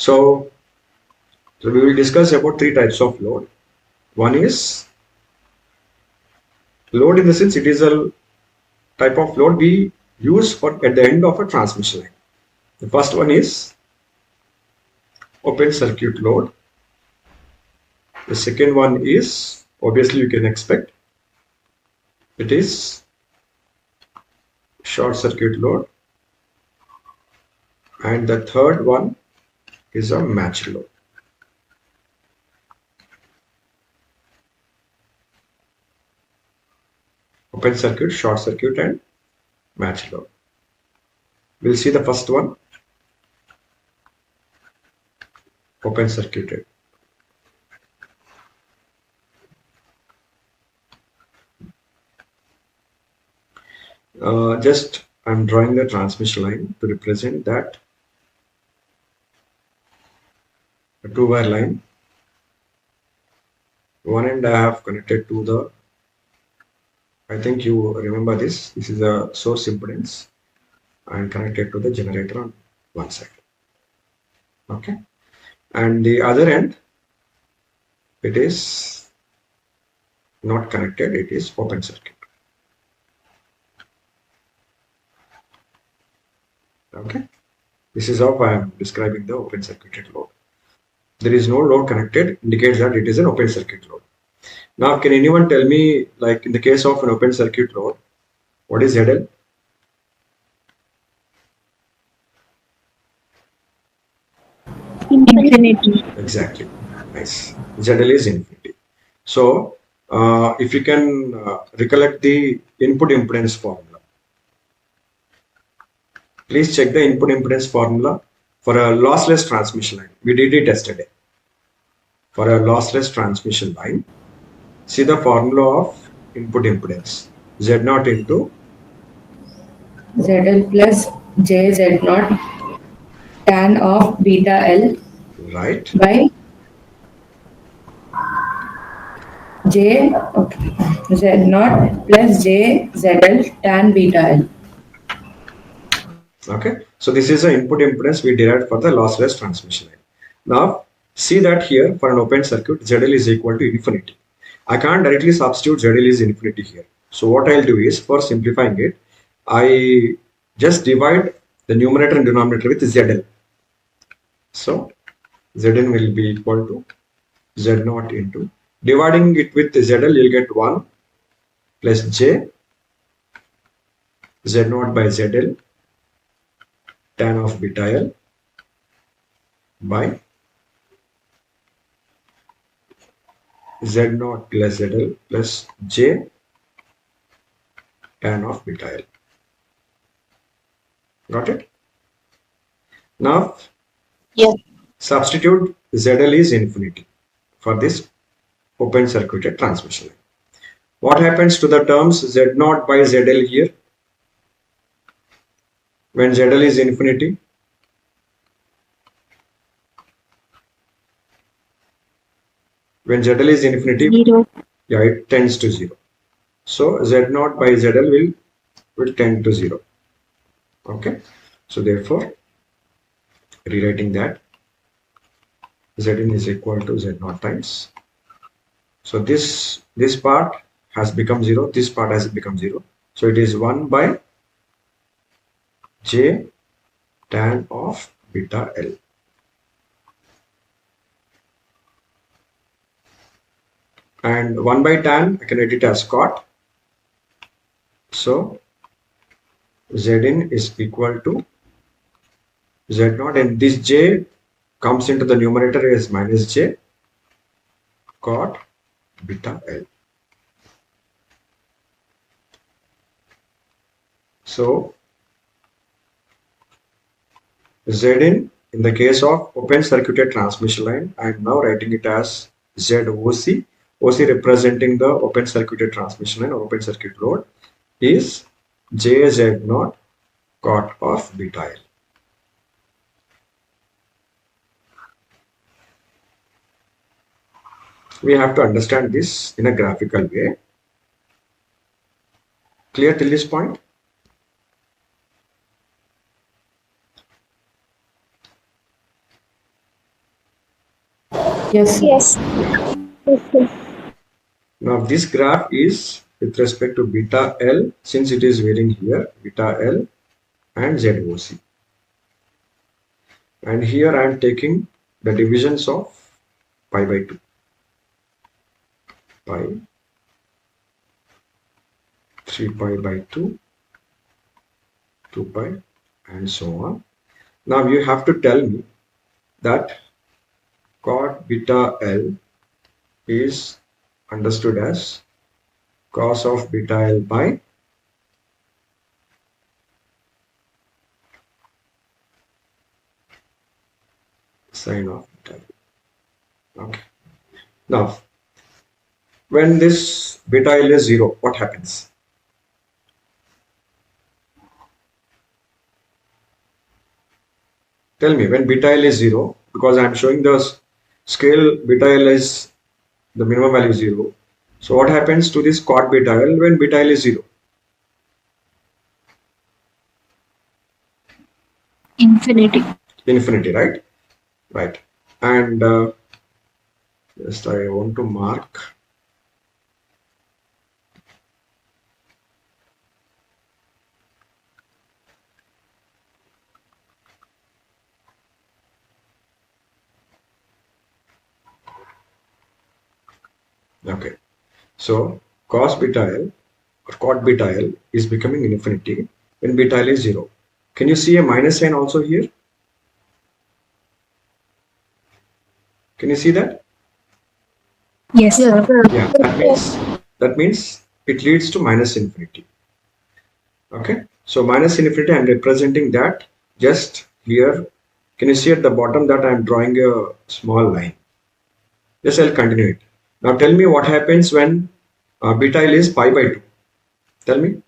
So we will discuss about three types of load. One is load in the sense it is a type of load we use for at the end of a transmission line. The first one is open circuit load. The second one is, obviously you can expect, it is short circuit load. And the third one is a match load. Open circuit, short circuit and match load. We'll see the first one, open circuited. Just I'm drawing the transmission line to represent that a two-wire line. One end I have connected to the, I think you remember this is a source impedance and connected to the generator on one side. Okay, and the other end it is not connected, it is open circuit. Okay, this is how I am describing the open circuited load. There is no load connected, indicates that it is an open circuit load. Now, can anyone tell me, like in the case of an open circuit load, what is ZL? Infinity. Exactly. Nice. ZL is infinity. So, if you can recollect the input impedance formula, please check the input impedance formula for a lossless transmission line. We did it yesterday. For a lossless transmission line, see the formula of input impedance. Z0 into ZL plus JZ0 tan of beta L right by J Z0 plus JZL tan beta L. Okay, so this is the input impedance we derived for the lossless transmission line. Now see that here for an open circuit ZL is equal to infinity. I can't directly substitute ZL is infinity here. So what I'll do is, for simplifying it, I just divide the numerator and denominator with ZL. So Zn will be equal to Z0 into, dividing it with ZL, you'll get 1 plus J Z0 by ZL tan of beta L by Z0 plus ZL plus J tan of beta L. Got it? Now, Yes. substitute ZL is infinity for this open circuited transmission line. What happens to the terms Z0 by ZL here? When ZL is infinity, when ZL is infinity, Zero. yeah, it tends to 0. So Z0 by ZL will tend to 0. Okay, so therefore rewriting that, Zn is equal to Z0 times. So this part has become 0, this part has become 0. So it is 1 by J tan of beta L. And 1 by tan, I can write it as cot. So Zn is equal to Z0, and this J comes into the numerator as minus J cot beta L. So Zn in the case of open circuited transmission line, I am now writing it as ZOC. OC representing the open circuited transmission line or open circuit load is JZ0 cot of beta L. We have to understand this in a graphical way. Clear till this point? Yes, sir. Yes. Yes, sir. Now this graph is with respect to beta L, since it is varying here, beta L and ZOC. And here I am taking the divisions of pi by 2. Pi, 3 pi by 2, 2 pi, and so on. Now you have to tell me that cot beta L is understood as cos of beta L by sine of beta L. Okay. Now, when this beta L is 0, what happens? Tell me, when beta L is 0, because I am showing the scale beta L is the minimum value is 0. So what happens to this cot beta L when beta L is 0? Infinity. Infinity, right? Right. And just I want to mark. Okay. So cos beta L or cot beta L is becoming infinity when beta L is 0. Can you see a minus sign also here? Can you see that? Yes, sir. Yeah, that means it leads to minus infinity. Okay, so minus infinity, I'm representing that just here. Can you see at the bottom that I'm drawing a small line? Yes, I'll continue it. Now tell me what happens when beta L is pi by 2. Tell me.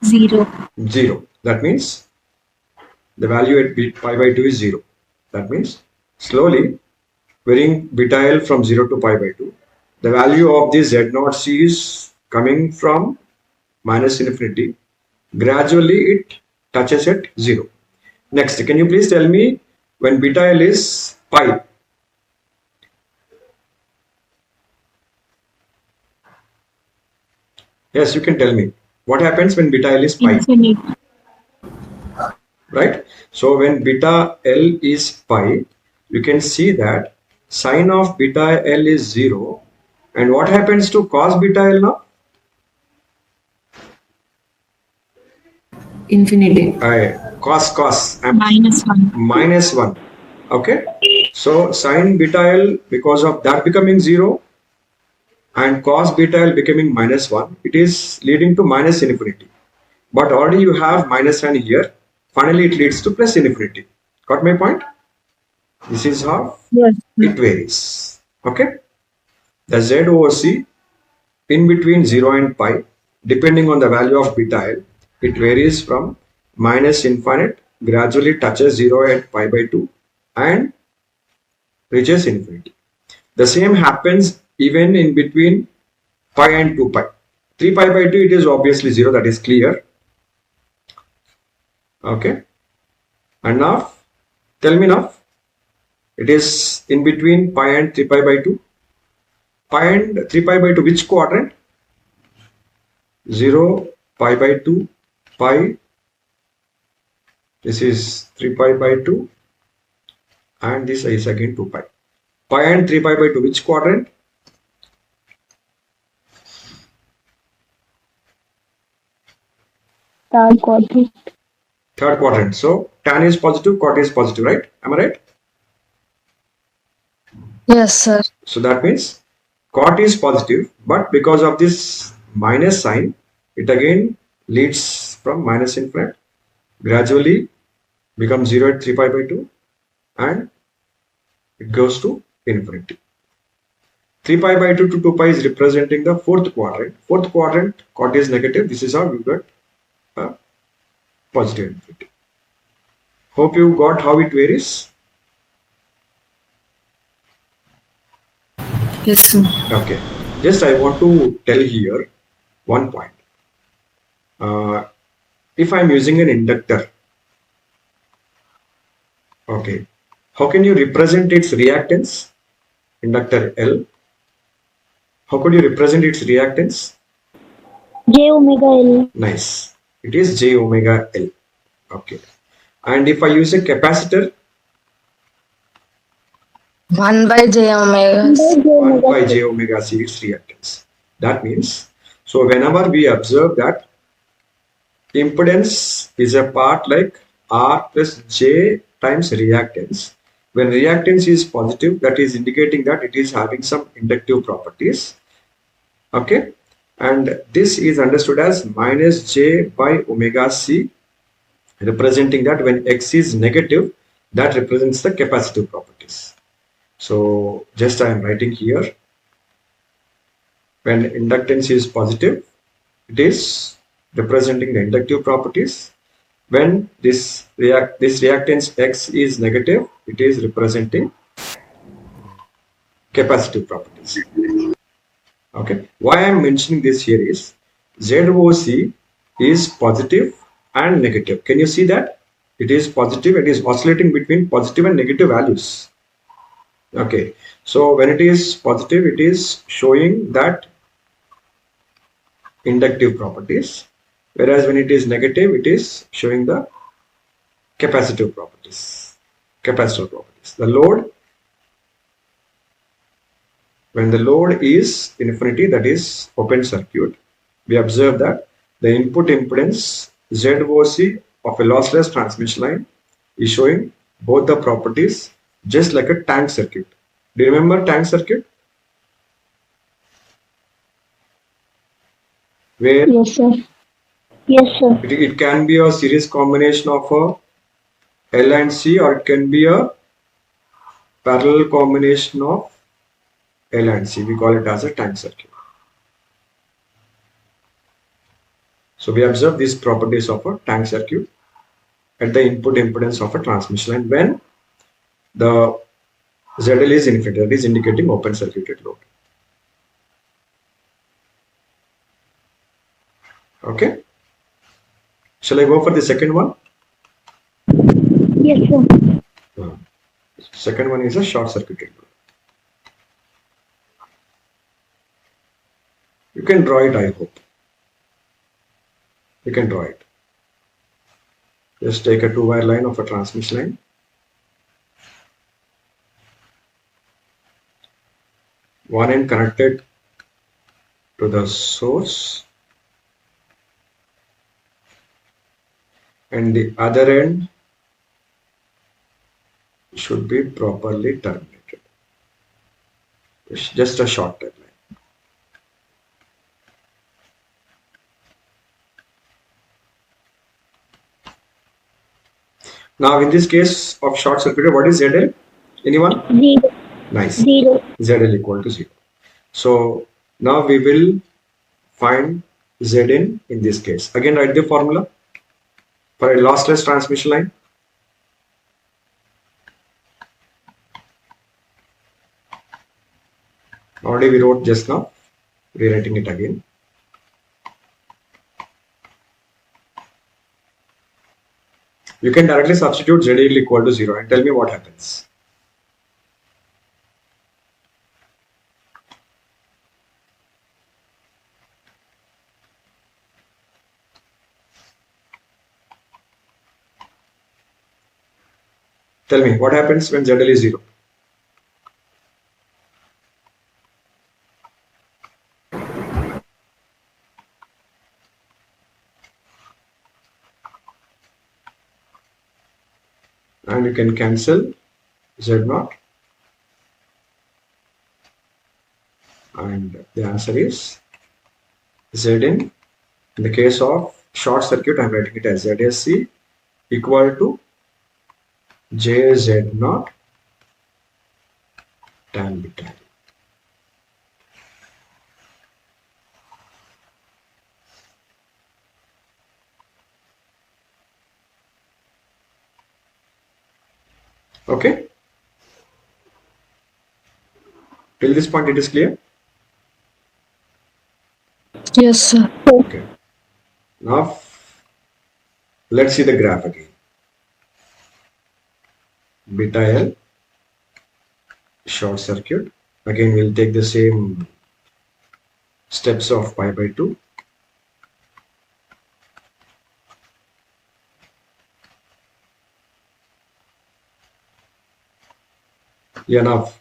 0. 0. That means the value at pi by 2 is 0. That means slowly varying beta L from 0 to pi by 2, the value of this Z0 C is coming from minus infinity. Gradually it touches at 0. Next, can you please tell me when beta L is pi? Yes, you can tell me. What happens when beta L is pi? Infinity. Right? So when beta L is pi, you can see that sine of beta L is 0. And what happens to cos beta L now? Infinity. Cos Minus 1. minus 1. Okay, so sine beta L, because of that becoming 0 and cos beta L becoming minus 1, it is leading to minus infinity. But already you have minus sign here. Finally it leads to plus infinity. Got my point? This is how Yes. it varies. Okay, the ZOC in between 0 and pi, depending on the value of beta L, it varies from minus infinite, gradually touches 0 at pi by 2 and reaches infinity. The same happens even in between pi and 2 pi. 3 pi by 2, it is obviously 0, that is clear. Okay, and now tell me now, it is in between pi and 3 pi by 2. Pi and 3 pi by 2, which quadrant? 0, pi by 2, pi. This is 3 pi by 2 and this is again 2 pi. Pi and 3 pi by 2, which quadrant? Third quadrant. Third quadrant. So tan is positive, cot is positive, right? Am I right? Yes, sir. So that means cot is positive, but because of this minus sign, it again leads from minus infinite, gradually becomes 0 at 3 pi by 2 and it goes to infinity. 3 pi by 2 to 2 pi is representing the fourth quadrant. Fourth quadrant, cot is negative. This is how you get a positive infinity. Hope you got how it varies. Yes, sir. Okay, just I want to tell here one point. If I'm using an inductor, Okay. How can you represent its reactance? Inductor L. How could you represent its reactance? J omega L. Nice. It is J omega L. Okay. And if I use a capacitor, 1 by J omega. 1 by J omega C its reactance. That means, so whenever we observe that impedance is a part like R plus J times reactance, when reactance is positive, that is indicating that it is having some inductive properties. Okay. And this is understood as minus J by omega C, representing that when X is negative, that represents the capacitive properties. So just I am writing here, when inductance is positive, it is representing the inductive properties. When this reactance X is negative, it is representing capacitive properties. Okay. Why I am mentioning this here is ZOC is positive and negative. Can you see that? It is positive. It is oscillating between positive and negative values. Okay. So when it is positive, it is showing that inductive properties, whereas when it is negative, it is showing the capacitive properties. Capacitor properties. The load, when the load is infinity, that is open circuit, we observe that the input impedance ZOC of a lossless transmission line is showing both the properties, just like a tank circuit. Do you remember tank circuit? Where Yes, sir. Yes, sir. it can be a series combination of a L and C, or it can be a parallel combination of L and C. We call it as a tank circuit. So we observe these properties of a tank circuit at the input impedance of a transmission line when the ZL is infinite, that is indicating open circuited load. Okay. Shall I go for the second one? Yes, sir. Second one is a short circuited load. You can draw it, I hope. You can draw it. Just take a two-wire line of a transmission line. One end connected to the source and the other end should be properly terminated. It's just a short deadline. Now in this case of short circuit, what is ZL? Anyone? 0. Nice. 0. ZL equal to 0. So now we will find Zn in this case. Again, write the formula for a lossless transmission line. Already we wrote just now, rewriting it again. You can directly substitute ZL equal to 0 and tell me what happens. Tell me what happens when ZL is 0. And you can cancel Z0, and the answer is Zn. In the case of short circuit, I am writing it as ZSC equal to JZ0 tan beta. Okay. Till this point, it is clear. Yes, sir. Okay. Now let's see the graph again. beta L short circuit. Again, we'll take the same steps of pi by 2. Yeah, now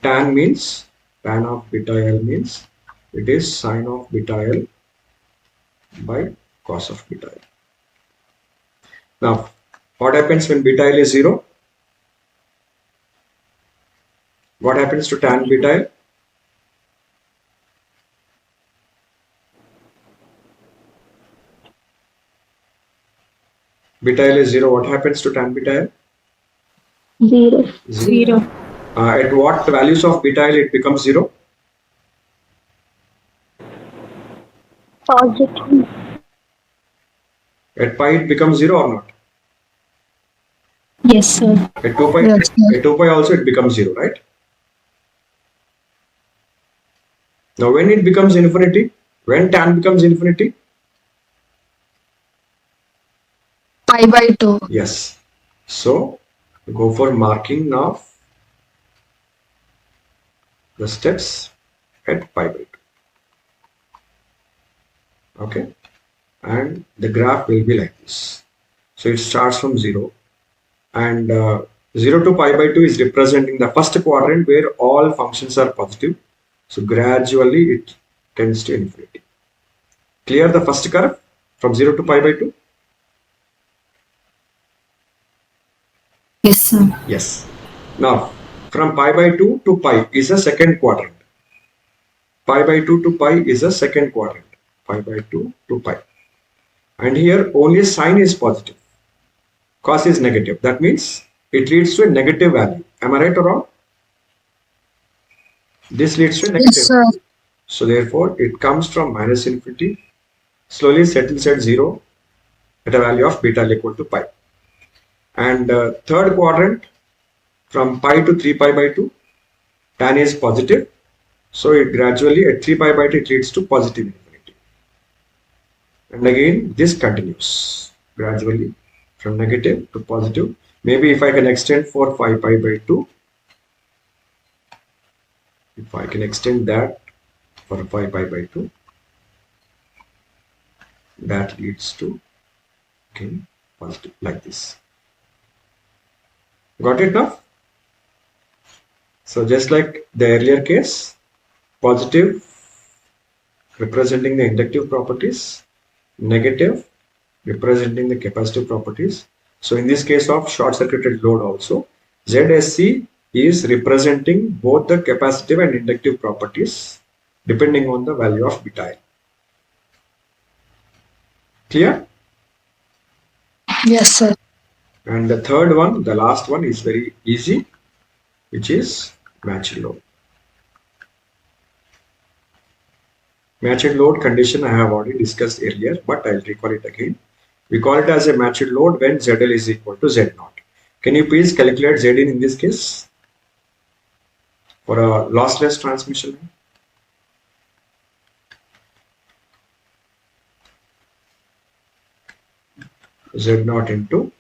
tan of beta L means it is sine of beta L by cos of beta L. Now, what happens when beta L is 0? What happens to tan beta L? Beta L is 0. What happens to tan beta L? 0. 0. At what values of beta L it becomes 0? Positive. At pi it becomes 0 or not? Yes, sir. At 2 pi, Yes, sir. at 2 pi also it becomes 0, right? Now when it becomes infinity, when tan becomes infinity, Pi by 2. yes. So go for marking of the steps at pi by 2. Okay, and the graph will be like this. So it starts from 0, and 0 to pi by 2 is representing the first quadrant where all functions are positive. So gradually it tends to infinity. Clear the first curve from 0 to pi by 2? Yes, sir. Yes. Now from pi by 2 to pi is a second quadrant. Pi by 2 to pi is a second quadrant. Pi by 2 to pi. And here only sine is positive. Cos is negative. That means it leads to a negative value. Am I right or wrong? This leads to a negative. Yes, sir. So therefore it comes from minus infinity, slowly settles at 0 at a value of beta L equal to pi. And third quadrant from pi to 3 pi by 2, tan is positive. So it gradually at 3 pi by 2 it leads to positive infinity. And again this continues gradually from negative to positive. Maybe if I can extend for 5 pi by 2, if I can extend that for 5 pi by 2, that leads to again positive like this. Got it now? So just like the earlier case, positive representing the inductive properties, negative representing the capacitive properties. So in this case of short circuited load also, ZSC is representing both the capacitive and inductive properties depending on the value of beta L. Clear? Yes, sir. And the third one, the last one is very easy, which is matched load. Matched load condition I have already discussed earlier, but I'll recall it again. We call it as a matched load when ZL is equal to Z0. Can you please calculate Zin in this case for a lossless transmission? Z0 into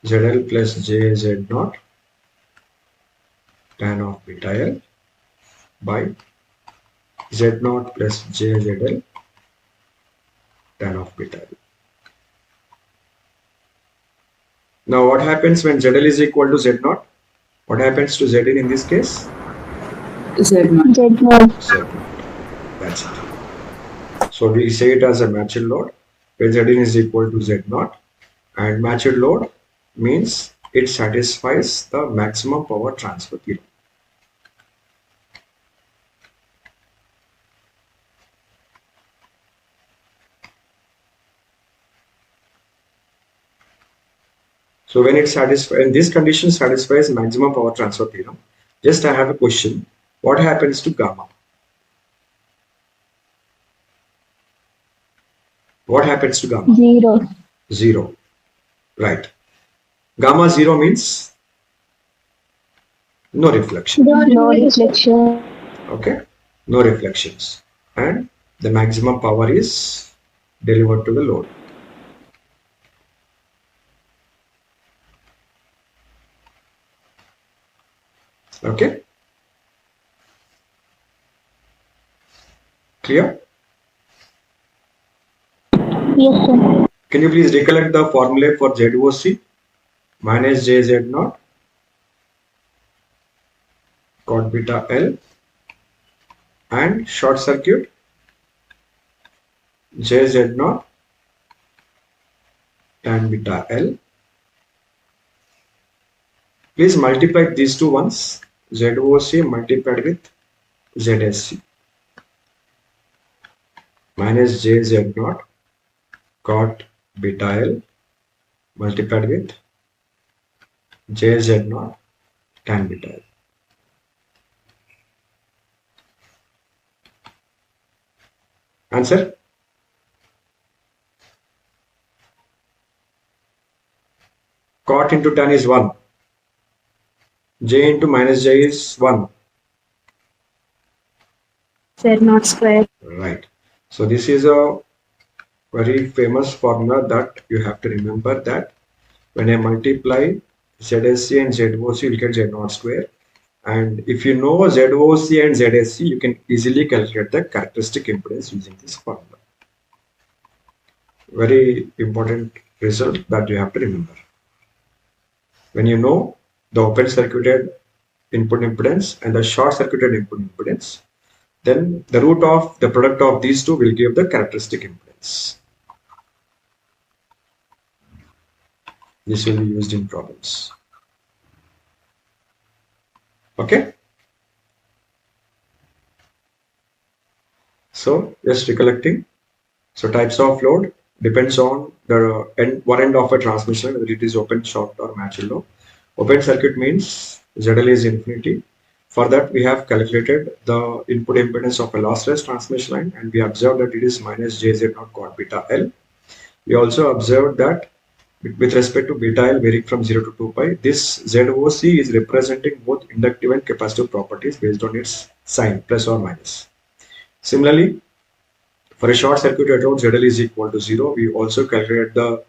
ZL plus JZ0 tan of beta L by Z0 plus JZL tan of beta L. Now what happens when ZL is equal to Z0? What happens to Zin in this case? Z0. Z0. That's it. So we say it as a matched load where Zin is equal to Z0, and matched load means it satisfies the maximum power transfer theorem. So when it satisfies, and this condition satisfies maximum power transfer theorem, just I have a question. What happens to gamma? What happens to gamma? 0. 0. Right. Gamma 0 means no reflection. No reflection. Okay. No reflections. And the maximum power is delivered to the load. Okay, clear? Yes, sir. Can you please recollect the formula for ZOC? Minus JZ0 cot beta L, and short circuit JZ0 tan beta L. Please multiply these two ones, ZOC multiplied with ZSC, minus JZ0 cot beta L multiplied with JZ0 tan beta L. Answer? Cot into tan is 1. J into minus J is 1. Z0 square. Right. So this is a very famous formula that you have to remember, that when I multiply ZSC and ZOC, you'll get Z0 square. And if you know ZOC and ZSC, you can easily calculate the characteristic impedance using this formula. Very important result that you have to remember. When you know the open circuited input impedance and the short circuited input impedance, then the root of the product of these two will give the characteristic impedance. This will be used in problems. Okay. So just recollecting. So types of load depends on the one end of a transmission, whether it is open, short, or matched load. Open circuit means ZL is infinity. For that, we have calculated the input impedance of a lossless transmission line, and we observed that it is minus JZ0 cot beta L. We also observed that with respect to beta L varying from 0 to 2 pi, this ZOC is representing both inductive and capacitive properties based on its sign, plus or minus. Similarly, for a short circuited load, ZL is equal to 0. We also calculate the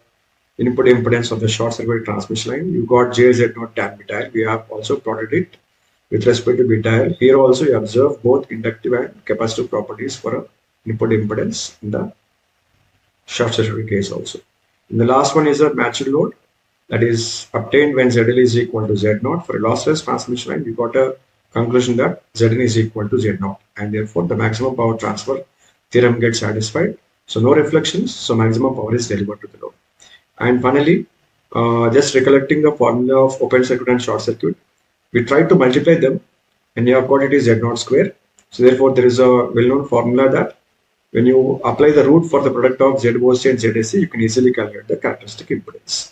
input impedance of the short circuit transmission line. You got JZ0 tan beta L. We have also plotted it with respect to beta L. Here also you observe both inductive and capacitive properties for a input impedance in the short circuit case also. And the last one is a matched load, that is obtained when ZL is equal to Z0. For a lossless transmission line, we got a conclusion that Zn is equal to Z0, and therefore the maximum power transfer theorem gets satisfied. So no reflections, so maximum power is delivered to the load. And finally, just recollecting the formula of open circuit and short circuit, we try to multiply them, and you have got it is Z0 square. So therefore there is a well-known formula that when you apply the root for the product of ZOC and ZSC, you can easily calculate the characteristic impedance.